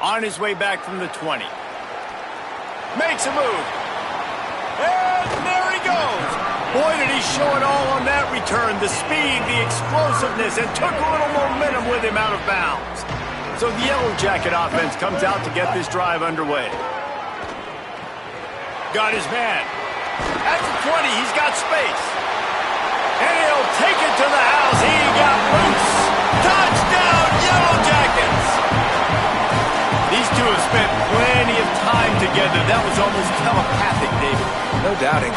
Speaker 1: On his way back from the 20. Makes a move. And there he goes. Boy, did he show it all on that return. The speed, the explosiveness, and took a little momentum with him out of bounds. So the Yellow Jacket offense comes out to get this drive underway. Got his man. At the 20, he's got space. And he'll take it to the house. He got loose. Touchdown, Yellow Jackets! These two have spent plenty of time together. That was almost telepathic, David.
Speaker 3: No doubting.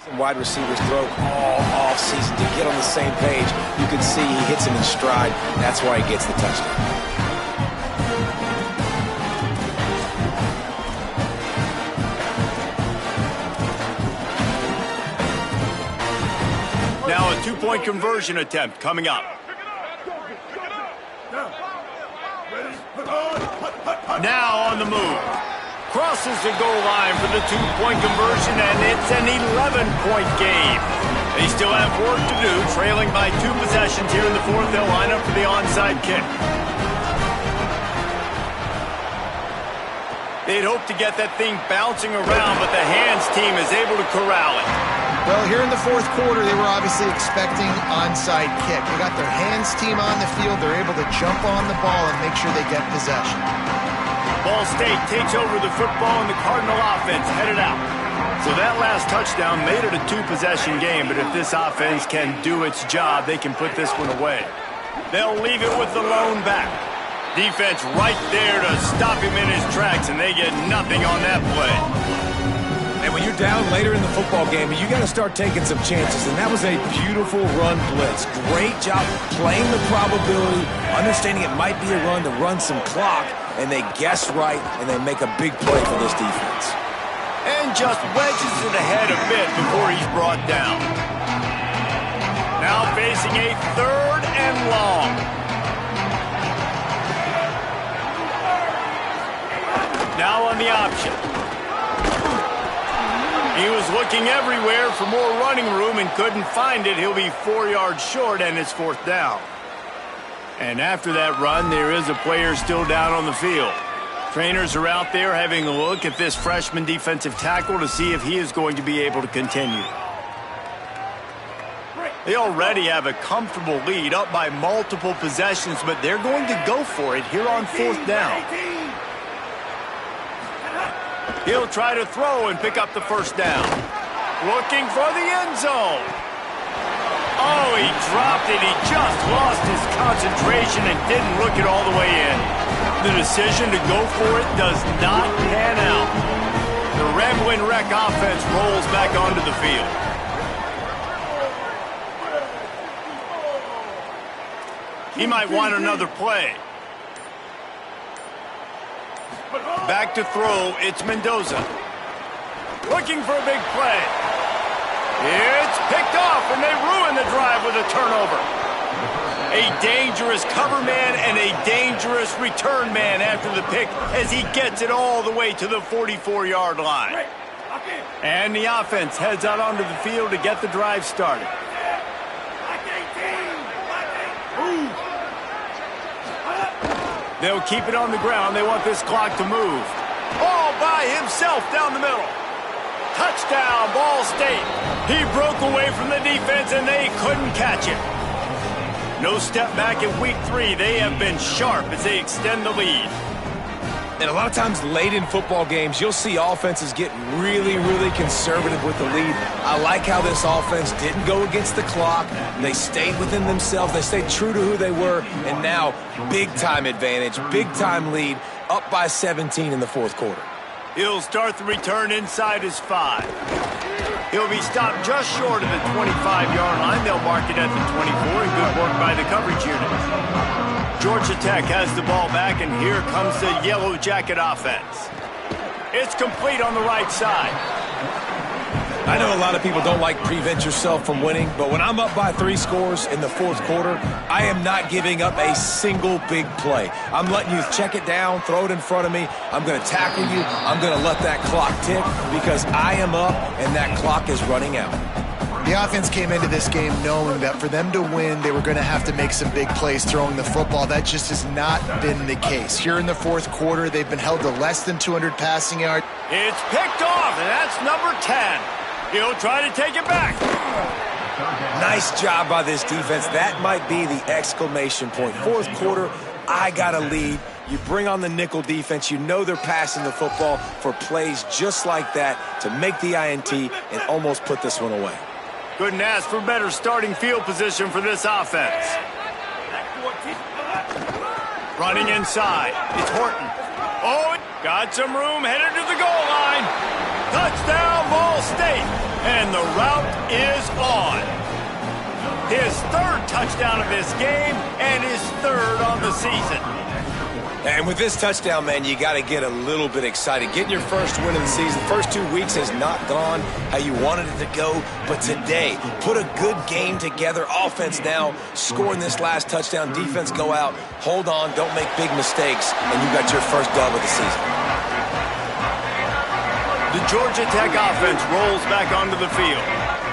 Speaker 3: Some wide receivers throw all off season to get on the same page. You can see he hits him in stride. That's why he gets the touchdown.
Speaker 1: Now a 2-point conversion attempt coming up. Now on the move. Crosses the goal line for the two-point conversion, and it's an 11-point game. They still have work to do, trailing by 2 possessions here in the fourth. They'll line up for the onside kick. They'd hope to get that thing bouncing around, but the hands team is able to corral it.
Speaker 4: Well, here in the fourth quarter, they were obviously expecting onside kick. They got their hands team on the field. They're able to jump on the ball and make sure they get possession.
Speaker 1: Ball State takes over the football, and the Cardinal offense headed out. So that last touchdown made it a 2-possession game, but if this offense can do its job, they can put this one away. They'll leave it with the lone back. Defense right there to stop him in his tracks, and they get nothing on that play.
Speaker 3: And when you're down later in the football game, you got to start taking some chances, and that was a beautiful run blitz. Great job playing the probability, understanding it might be a run to run some clock, and they guess right, and they make a big play for this defense.
Speaker 1: And just wedges it ahead a bit before he's brought down. Now facing a 3rd and long. Now on the option. He was looking everywhere for more running room and couldn't find it. He'll be 4 yards short, and it's 4th down. And after that run, there is a player still down on the field. Trainers are out there having a look at this freshman defensive tackle to see if he is going to be able to continue. They already have a comfortable lead, up by multiple possessions, but they're going to go for it here on 4th down. He'll try to throw and pick up the 1st down. Looking for the end zone. Oh, he dropped it. He just lost his concentration and didn't look it all the way in. The decision to go for it does not pan out. The Ramblin' Wreck offense rolls back onto the field. He might want another play. Back to throw, it's Mendoza. Looking for a big play. It's picked off, and they ruin the drive with a turnover. A dangerous cover man and a dangerous return man after the pick as he gets it all the way to the 44-yard line. And the offense heads out onto the field to get the drive started. They'll keep it on the ground. They want this clock to move. All by himself down the middle. Touchdown, Ball State. He broke away from the defense, and they couldn't catch it. No step back in week 3. They have been sharp as they extend the lead.
Speaker 3: And a lot of times late in football games, you'll see offenses get really, really conservative with the lead. I like how this offense didn't go against the clock. They stayed within themselves. They stayed true to who they were. And now, big-time advantage, big-time lead, up by 17 in the 4th quarter.
Speaker 1: He'll start the return inside his 5. He'll be stopped just short of the 25-yard line. They'll mark it at the 24, and good work by the coverage unit. Georgia Tech has the ball back, and here comes the Yellow Jacket offense. It's complete on the right side.
Speaker 3: I know a lot of people don't like prevent yourself from winning, but when I'm up by 3 scores in the 4th quarter, I am not giving up a single big play. I'm letting you check it down, throw it in front of me. I'm going to tackle you. I'm going to let that clock tick because I am up and that clock is running out.
Speaker 4: The offense came into this game knowing that for them to win, they were going to have to make some big plays throwing the football. That just has not been the case. Here in the 4th quarter, they've been held to less than 200 passing yards.
Speaker 1: It's picked off, and that's number 10. He'll try to take it back.
Speaker 3: Nice job by this defense. That might be the exclamation point. 4th quarter, I got a lead. You bring on the nickel defense. You know they're passing the football for plays just like that to make the INT and almost put this one away.
Speaker 1: Couldn't ask for better starting field position for this offense. Running inside. It's Horton. Oh, got some room, headed to the goal line. Touchdown, Ball State. And the route is on. His 3rd touchdown of this game and his 3rd on the season.
Speaker 3: And with this touchdown, man, you got to get a little bit excited. Getting your first win of the season. First 2 weeks has not gone how you wanted it to go, but today, put a good game together. Offense now scoring this last touchdown. Defense go out, hold on, don't make big mistakes, and you got your first dub of the season.
Speaker 1: The Georgia Tech offense rolls back onto the field.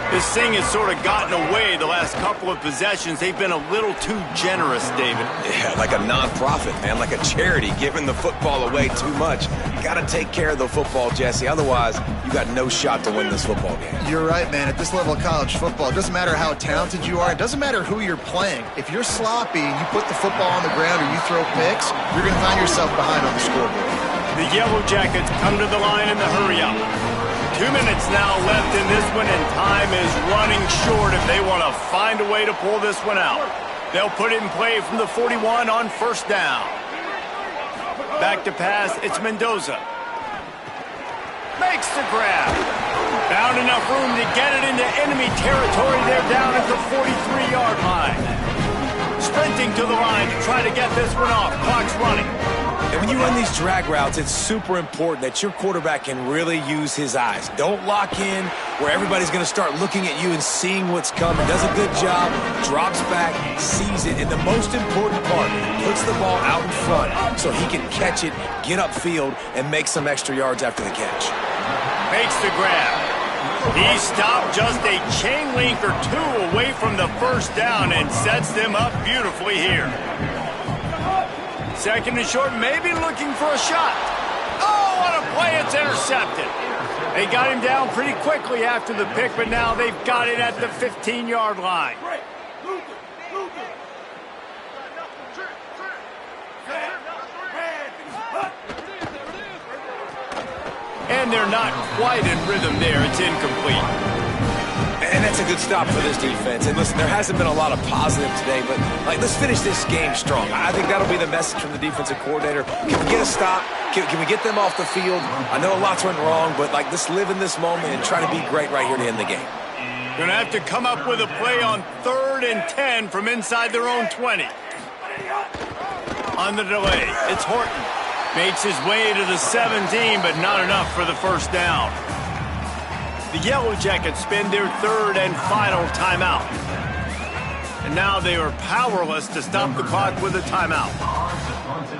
Speaker 1: This thing has sort of gotten away the last couple of possessions. They've been a little too generous, David.
Speaker 3: Yeah, like a non-profit, man, like a charity, giving the football away too much. Got to take care of the football, Jesse. Otherwise, you got no shot to win this football game.
Speaker 4: You're right, man. At this level of college football, it doesn't matter how talented you are. It doesn't matter who you're playing. If you're sloppy and you put the football on the ground or you throw picks, you're going to find yourself behind on the scoreboard.
Speaker 1: The Yellow Jackets come to the line in the hurry-up. 2 minutes now left in this one, and time is running short if they want to find a way to pull this one out. They'll put it in play from the 41 on first down. Back to pass, it's Mendoza. Makes the grab. Found enough room to get it into enemy territory. They're down at the 43-yard line. Sprinting to the line to try to get this one off. Clock's running.
Speaker 3: And when you run these drag routes, it's super important that your quarterback can really use his eyes. Don't lock in where everybody's going to start looking at you and seeing what's coming. Does a good job, drops back, sees it, and the most important part, puts the ball out in front so he can catch it, get upfield, and make some extra yards after the catch.
Speaker 1: Makes the grab. He stopped just a chain link or two away from the first down and sets them up beautifully here. Second and short, maybe looking for a shot. Oh, what a play, it's intercepted. They got him down pretty quickly after the pick, but now they've got it at the 15-yard line. And they're not quite in rhythm there. It's incomplete.
Speaker 3: And that's a good stop for this defense. And listen, there hasn't been a lot of positive today, but let's finish this game strong. I think that'll be the message from the defensive coordinator. Can we get a stop? Can we get them off the field? I know a lot's went wrong, but let's live in this moment and try to be great right here to end the game.
Speaker 1: Gonna have to come up with a play on 3rd and 10 from inside their own 20. On the delay, it's Horton. Makes his way to the 17, but not enough for the first down. The Yellow Jackets spend their 3rd and final timeout. And now they are powerless to stop the clock with a timeout.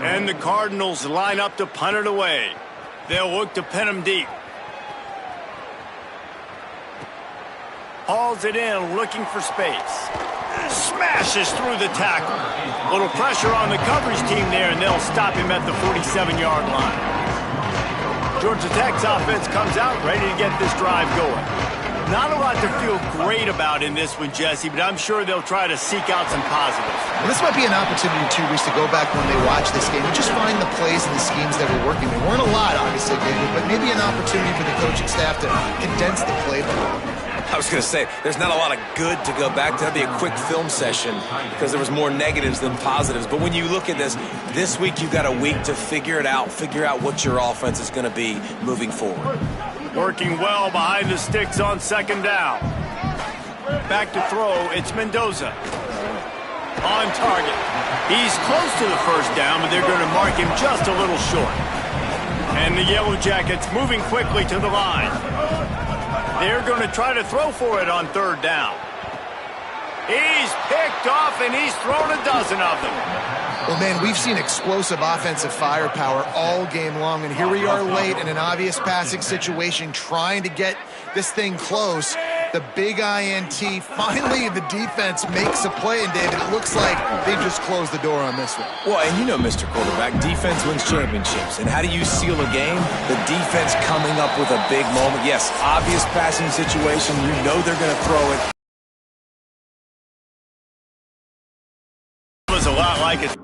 Speaker 1: And the Cardinals line up to punt it away. They'll look to pin them deep. Hauls it in, looking for space. Smashes through the tackle. Little pressure on the coverage team there, and they'll stop him at the 47-yard line. Georgia Tech's offense comes out ready to get this drive going. Not a lot to feel great about in this one, Jesse, but I'm sure they'll try to seek out some positives.
Speaker 4: Well, this might be an opportunity, too, Reese, to go back when they watch this game and just find the plays and the schemes that were working. There weren't a lot, obviously, David, but maybe an opportunity for the coaching staff to condense the playbook.
Speaker 3: I was going to say, there's not a lot of good to go back to. That'd be a quick film session because there was more negatives than positives. But when you look at this week you've got a week to figure it out, figure out what your offense is going to be moving forward.
Speaker 1: Working well behind the sticks on second down. Back to throw, it's Mendoza. On target. He's close to the first down, but they're going to mark him just a little short. And the Yellow Jackets moving quickly to the line. They're going to try to throw for it on 3rd down. He's picked off, and he's thrown a dozen of them.
Speaker 4: Well, man, we've seen explosive offensive firepower all game long, and here we are late in an obvious passing situation trying to get this thing close. The big INT, finally the defense makes a play, and David, it looks like they just closed the door on this one.
Speaker 3: Well, and you know, Mr. Quarterback, defense wins championships. And how do you seal a game? The defense coming up with a big moment. Yes, obvious passing situation. You know they're going to throw it.
Speaker 1: It was a lot like it.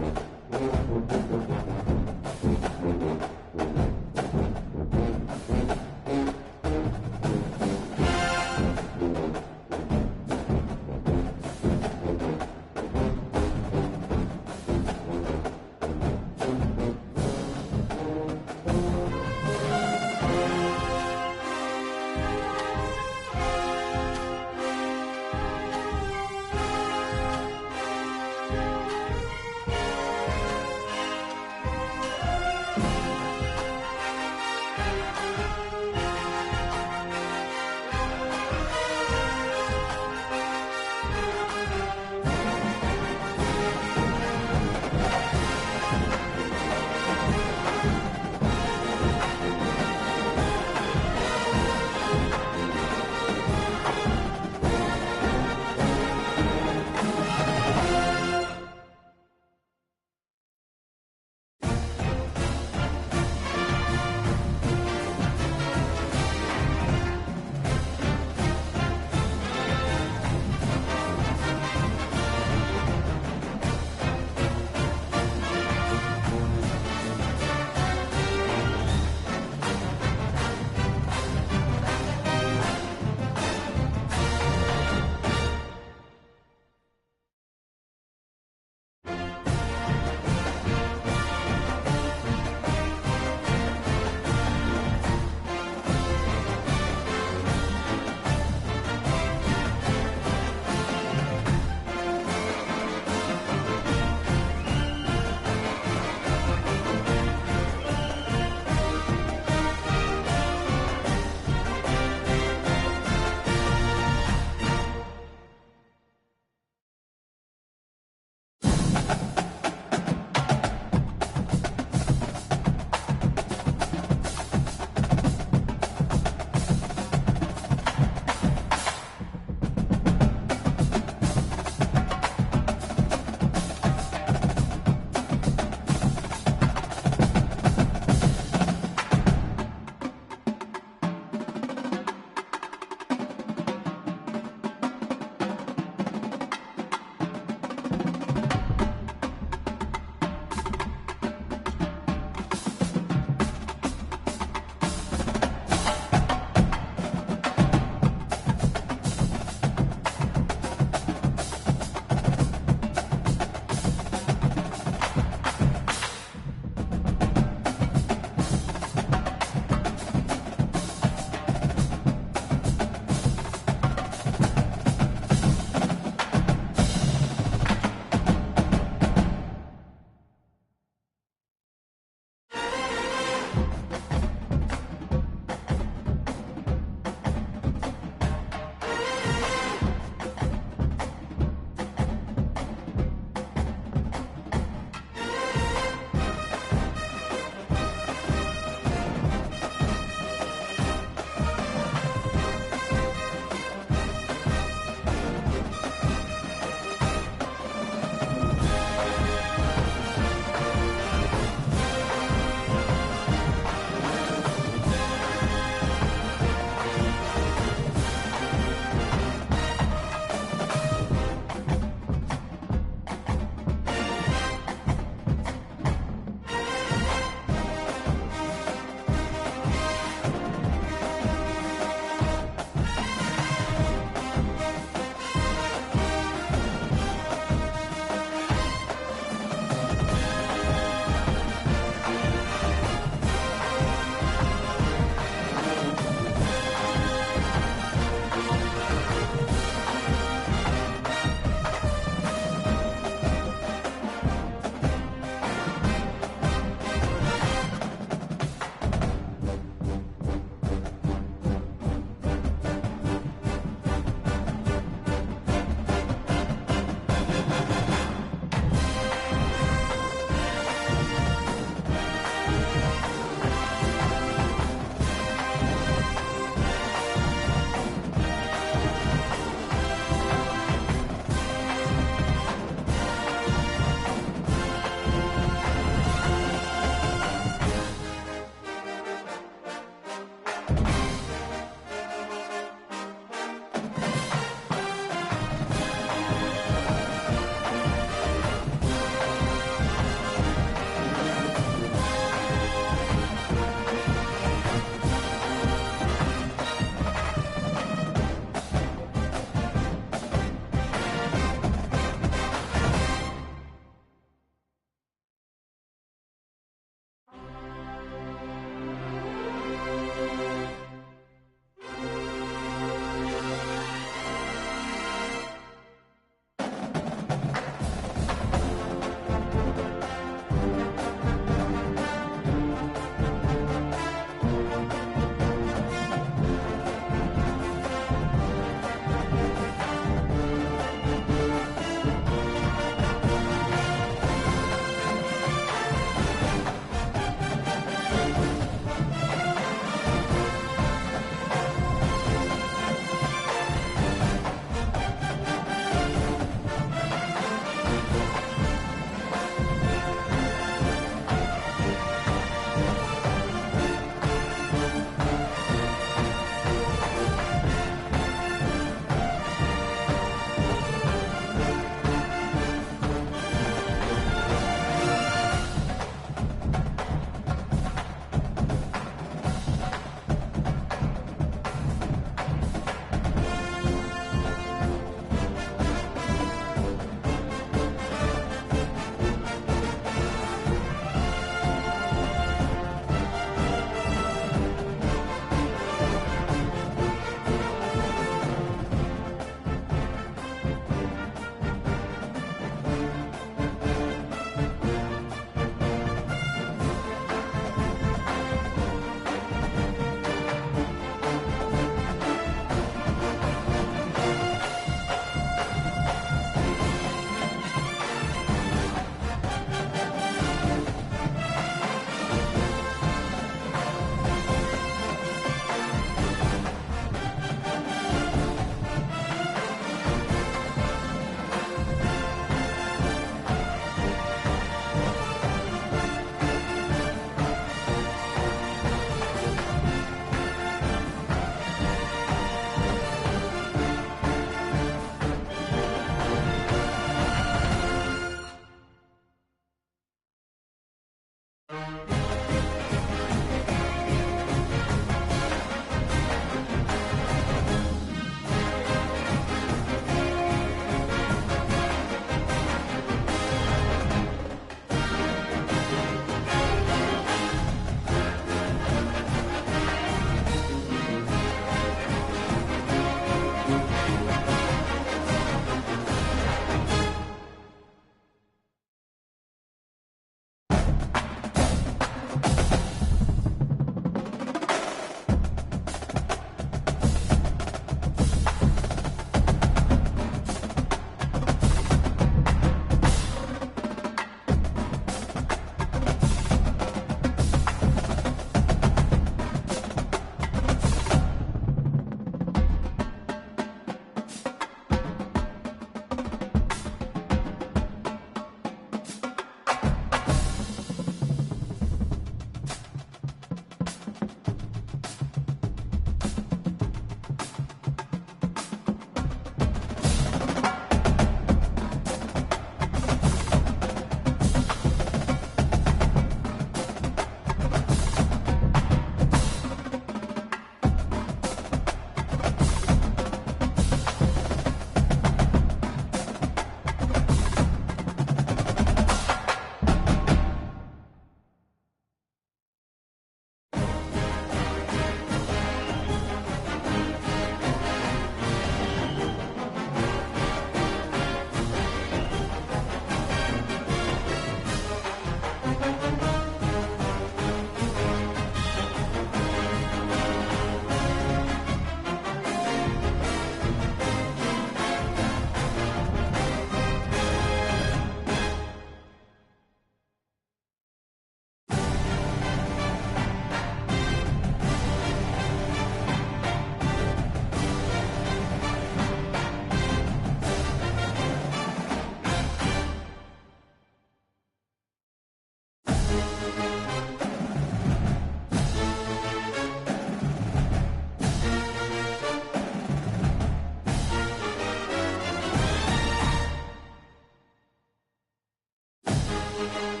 Speaker 3: it.